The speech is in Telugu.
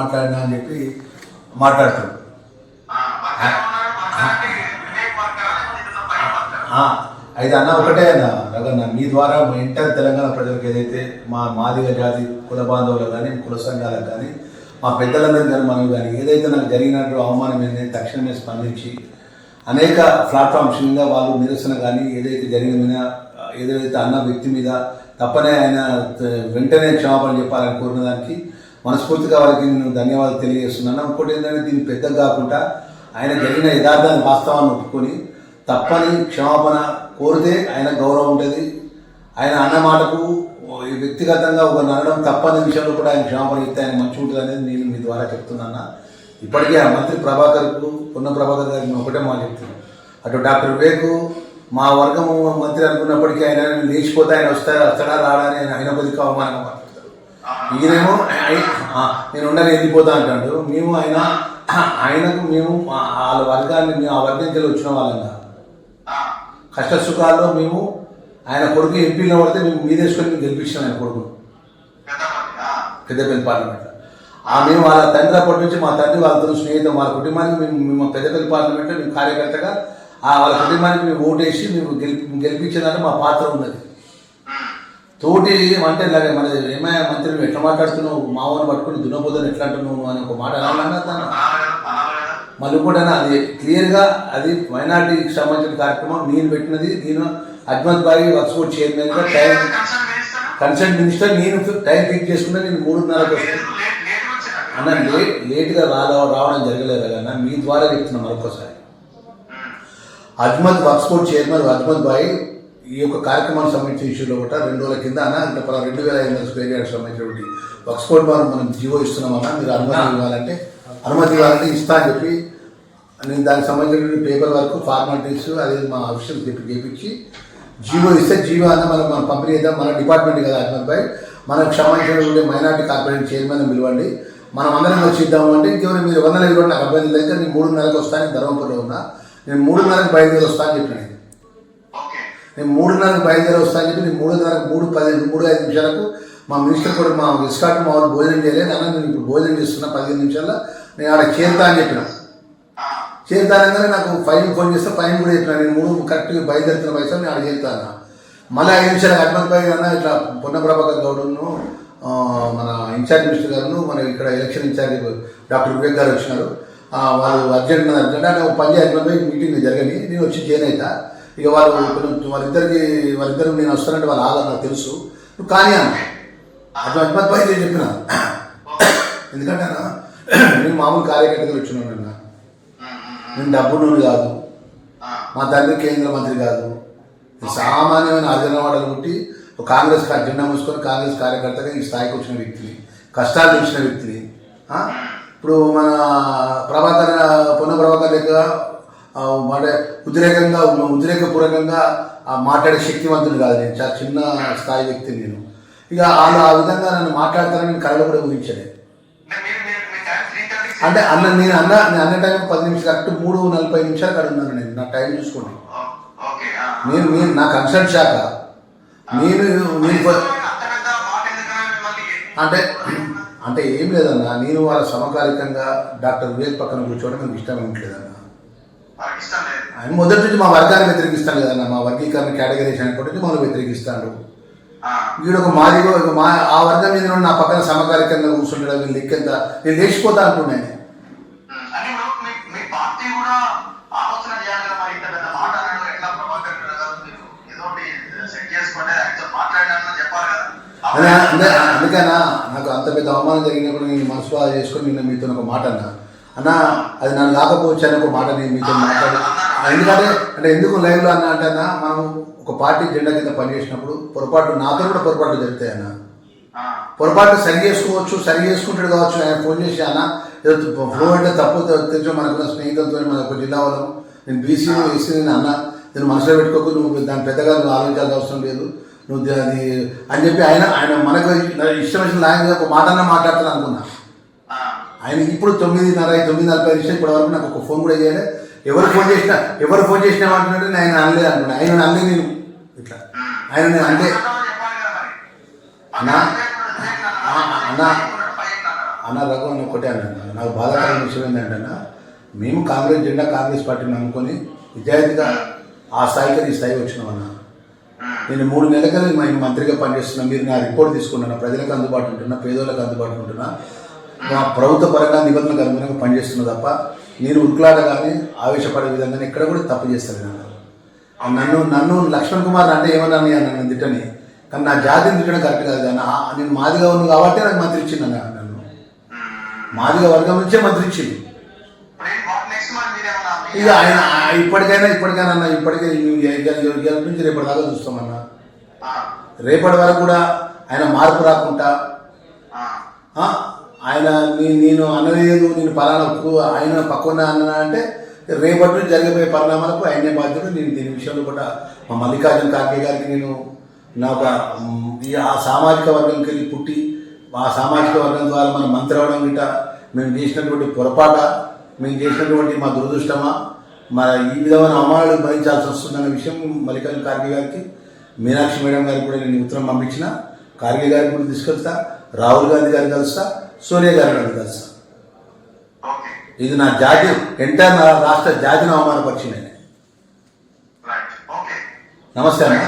మాట్లాడినా అని చెప్పి మాట్లాడుతున్నాడు. అయితే అన్న ఒకటే అన్న రగన్న, మీ ద్వారా ఎంటర్ తెలంగాణ ప్రజలకు ఏదైతే మా మాదిగ జాతి కుల బాంధవులకు కానీ కుల సంఘాలకు కానీ మా పెద్దలందరూ కానీ మనం కానీ ఏదైతే నాకు జరిగినట్టు అవమానం ఏంటంటే తక్షణమే స్పందించి అనేక ప్లాట్ఫామ్స్ మీద వాళ్ళు నిరసన కానీ ఏదైతే జరిగిన ఏదైతే అన్న వ్యక్తి మీద తప్పనే ఆయన వెంటనే క్షమాపణ చెప్పాలని కోరిన దానికి మనస్ఫూర్తిగా వారికి నేను ధన్యవాదాలు తెలియజేస్తున్నాను. ఇంకోటి ఏంటంటే దీన్ని పెద్దగా కాకుండా ఆయన జరిగిన యథార్థాన్ని వాస్తవాన్ని ఒప్పుకొని తప్పని క్షమాపణ కోరితే ఆయన గౌరవం ఉంటుంది. ఆయన అన్న మాటకు వ్యక్తిగతంగా ఒక నడడం తప్పని విషయంలో కూడా ఆయన క్షమాపణ ఇస్తే ఆయన మంచి ఉంటుంది అనేది నేను మీ ద్వారా చెప్తున్నాను. ఇప్పటికే ఆ మంత్రి ప్రభాకర్కు పొన్నం ప్రభాకర్ గారికి ఒకటే మాట చెప్తున్నాను. అటు డాక్టర్ వివేక్ మా వర్గము మంత్రి అనుకున్నప్పటికీ ఆయన లేచిపోతే ఆయన వస్తాడా రాడా అని ఆయన కొద్దిగా అవమానంగా మాట్లాడతారు. ఈయనేమో నేను ఉండని వెళ్ళిపోతా అంటాడు. మేము ఆయనకు మేము వాళ్ళ వర్గాన్ని మేము ఆ వర్గంకి వచ్చిన వాళ్ళంగా కష్ట సుఖాల్లో మేము ఆయన కొడుకు ఎంపీలో పడితే మేము మీదేసుకొని మేము గెలిపించాం ఆయన కొడుకు పెద్దపల్లి పార్లమెంట్లో. మేము వాళ్ళ తండ్రి అప్పటి నుంచి మా తండ్రి వాళ్ళతో స్నేహితం వాళ్ళ కుటుంబానికి మేము పెద్దపల్లి పార్లమెంట్లో మేము కార్యకర్తగా వాళ్ళ కుటుంబానికి మేము ఓటేసి మేము గెలిపించేదాన్ని మా పాత్ర ఉన్నది. తోటి అంటే ఇలాగే మన ఏమయ్యా మంత్రి నువ్వు ఎట్లా మాట్లాడుతున్నావు, మామూలు పట్టుకుని దున్నపోదని ఎట్లా అంటున్నావు అని ఒక మాట అన్నా మళ్ళీ కూడా అది క్లియర్గా అది మైనార్టీకి సంబంధించిన కార్యక్రమం నేను పెట్టినది. నేను అజ్మత్ బాయి వర్క్స్ బోర్డ్ చైర్మన్గా టైం కన్సర్న్ మినిస్టర్ నేను టైం ఫిక్స్ చేసుకుంటే నేను 3:30కి వస్తాను అన్న. లేట్గా రావడం జరగలేదు కదా, మీ ద్వారా చెప్తున్నా మరొకసారి. Azmat works board chairman Azmat బాయి ఈ యొక్క కార్యక్రమానికి సంబంధించిన ఇష్యూలో కూడా 2 రోజుల కింద అన్న అంటే 2500 స్క్వేర్ యార్డ్కి సంబంధించినటువంటి వర్క్స్ బోర్డ్ ద్వారా మనం జీవో ఇస్తున్నామన్నా, మీరు అనుమతి ఇవ్వాలంటే ఇస్తా అని చెప్పి నేను దానికి సంబంధించిన పేపర్ వర్క్ ఫార్మాలిటీస్ అది మా ఆఫీషియల్ చేపించి జీవో ఇస్తే జీవో అన్న మనం పంపిణీ చేద్దాం. మన డిపార్ట్మెంట్ కదా అజ్మత్ భాయ్, మనకు సంబంధించినటువంటి మైనార్టీ కార్పొరేషన్ చైర్మన్ పిలవండి, మనం అందరం వచ్చి ఇద్దాము అంటే ఇంకెవరు మీరు 100 ఇవ్వండి నాకు అభ్యర్థులు అయితే నేను 3:30కి వస్తాను ధర్మపురంలో ఉన్నా, నేను 3:30కి బయలుదేరి వస్తాను అని చెప్పిన. నేను 3:30కి బయలుదేరి వస్తాను అని చెప్పి నేను 3:30 నిమిషాలకు మా మినిస్టర్ కూడా మా విస్కాట్ మా వాళ్ళు భోజనం చేయలేదు అన్న, నేను ఇప్పుడు భోజనం చేస్తున్నా 15 నిమిషాల్లో నేను ఆడ చేరుతా అని చెప్పిన. చేరుతానగానే నాకు ఫైన్ ఫోన్ చేస్తే ఫైన్ కూడా చెప్పిన. నేను 3 కరెక్ట్గా బయలుదేరుతున్న వయసు నేను ఆడ చేరుతా అన్న. మళ్ళీ 5 నిమిషాలు అజ్మత్ భాయ్ అన్న ఇట్లా పొన్నం ప్రభాకర్ గౌడ్ను మన ఇన్ఛార్జ్ మినిస్టర్ గారు మన ఇక్కడ ఎలక్షన్ ఇన్ఛార్జ్ డాక్టర్ వివేక్ గారు వచ్చినారు, వాళ్ళు అర్జెంట్ అంటే పని అజ్మత్ భాయ్ మీటింగ్ జరగని నేను వచ్చి జాయిన్ అవుతా. ఇక వాళ్ళిద్దరు నేను వస్తానంటే వాళ్ళు ఆగా నాకు తెలుసు నువ్వు కానీ అన్న అజ్మత్ భాయ్ నేను చెప్పిన. ఎందుకంటే అన్న నేను మామూలు కార్యకర్తలు వచ్చినాను అన్న, నేను డబ్బున్నోడు కాదు, మా తండ్రి కేంద్ర మంత్రి కాదు, సామాన్యమైన అర్జనవాడలు పుట్టి కాంగ్రెస్ జెండా మూసుకొని కాంగ్రెస్ కార్యకర్తగా ఈ స్థాయికి వచ్చిన వ్యక్తిని, కష్టాలు తెలిసిన వ్యక్తిని. ఇప్పుడు మన పొన్న ప్రభాకర్ లెక్క అంటే ఉద్రేకపూర్వకంగా మాట్లాడే శక్తివంతుడు కాదు, నేను చాలా చిన్న స్థాయి వ్యక్తిని నేను. ఇక వాళ్ళు ఆ విధంగా నన్ను మాట్లాడతానని నేను కళలో కూడా ఊహించలేదు. అంటే నేను అన్న టైం 10 నిమిషాలు కరెక్ట్ 3:40 నిమిషాలు అక్కడ ఉన్నాను. నేను నా టైం చూసుకోండి, నేను నా కన్సల్ట్ శాఖ నేను అంటే ఏం లేదన్నా, నేను వాళ్ళ సమకాలికంగా డాక్టర్ వివేక్ పక్కన కూర్చోవడం నాకు ఇష్టం ఉండలేదన్న. ఆయన మొదటి నుంచి మా వర్గాన్ని వ్యతిరేకిస్తాను కదన్నా, మా వర్గీకరణ కేటగిరీస్ అనుకుంటే మమ్మల్ని వ్యతిరేకిస్తాడు. వీడు ఒక మాదిగో ఆ వర్గం మీద నా పక్కన సమకాలికంగా కూర్చుండడం లెక్కెంత నేను లేచిపోతా అంటున్నాను. అందుకనా నాకు అంత పెద్ద అవమానం జరిగినప్పుడు నేను మనసు బాధ చేసుకొని నిన్న మీతో ఒక మాట అన్నా అది నన్ను కాకపోవచ్చు అని ఒక మాట నేను మీతో మాట్లాడి. ఎందుకంటే ఎందుకు లైవ్లో అంటే అన్న మనం ఒక పార్టీ జెండా కింద పనిచేసినప్పుడు పొరపాటు నాతో కూడా పొరపాట్లు జరుగుతాయి అన్న. పొరపాటు సరి చేసుకుంటాడు కావచ్చు. ఆయన ఫోన్ చేసి అన్న ఏదో ఫ్లో అంటే తప్పు తెచ్చు మనకున్న స్నేహితులతో మన ఒక జిల్లా వాళ్ళం నేను బీసీని ఎస్సీని అన్న నేను మనసులో పెట్టుకోకు, నువ్వు దాని పెద్దగా నువ్వు ఆలోచించాల్సిన అవసరం లేదు నువ్వు అది అని చెప్పి ఆయన మనకు ఇష్టం వచ్చిన లాంగ్వేజ్ ఒక మాటన్నా మాట్లాడతాను అనుకున్నా. ఆయన ఇప్పుడు 9:40 ఇప్పటి వరకు నాకు ఒక ఫోన్ కూడా చేయలేదు. ఎవరు ఫోన్ చేసినా అంటున్నట్టు ఆయన అనలేదు అనుకున్నా. ఆయన అనలే నేను ఇట్లా ఆయన నేను అంటే అన్న రఘు అని ఒకటే అన్న, నాకు బాధాకరమైన విషయం ఏంటంటే అన్న, మేము కాంగ్రెస్ జెండా కాంగ్రెస్ పార్టీని నమ్ముకొని విద్యార్థిగా ఆ స్థాయికి ఈ స్థాయి వచ్చినామన్న. నేను 3 నెలలుగా మంత్రిగా పనిచేస్తున్నా, మీరు నా రిపోర్ట్ తీసుకుంటున్నా, ప్రజలకు అందుబాటు ఉంటున్నా, పేదోళ్ళకి అందుబాటు ఉంటున్నా, మా ప్రభుత్వ పరంగా నిబంధనలకు అనుగుణంగా పనిచేస్తున్నా తప్ప నేను ఉరుకులాట కానీ ఆవేశపడే విధంగా ఎక్కడ కూడా తప్పు చేస్తాను. నన్ను లక్ష్మణ్ కుమార్ అంటే ఏమన్నా నన్ను తిట్టని, కానీ నా జాతిని తిట్టడం కరెక్ట్ కాదు కానీ నేను మాదిగా ఉన్నాను కాబట్టి నాకు మంత్రి ఇచ్చింది అన్న. నన్ను మాదిగా వర్గం నుంచే మంత్రి ఇచ్చింది. ఇక ఆయన ఇప్పటికైనా అన్న, ఇప్పటికే ఇవాళ నుంచి రేపటి దాకా చూస్తామన్నా. రేపటి వరకు కూడా ఆయన మార్పు రాకుండా ఆయన నేను అనలేదు, నేను పలానా ఆయన పక్కన అన్నా అంటే రేపటి నుంచి జరిగిపోయే పరిణామాలకు ఆయనే బాధ్యుడు. నేను దీని విషయంలో కూడా మా మల్లికార్జున ఖార్గే గారికి నేను నాకు ఆ సామాజిక వర్గంకి వెళ్ళి పుట్టి ఆ సామాజిక వర్గం ద్వారా మనం మంత్రి అవ్వడం గిట్ట మేము చేసినటువంటి పొరపాట, మేము చేసినటువంటి మా దురదృష్టమా, మరి ఈ విధమైన అవమానాలు భరించాల్సి వస్తుందన్న విషయం మల్లికార్జున ఖార్గే గారికి, మీనాక్షి మేడం గారికి కూడా నేను ఉత్తరం పంపించిన. ఖార్గే గారికి కూడా తీసుకొస్తా, రాహుల్ గాంధీ గారిని కలుస్తా, సోనియా గారిని కలుస్తా. ఇది నా జాతి ఎంటైర్ నా రాష్ట్ర జాతిని అవమానపరిచింది. నమస్తే అన్న.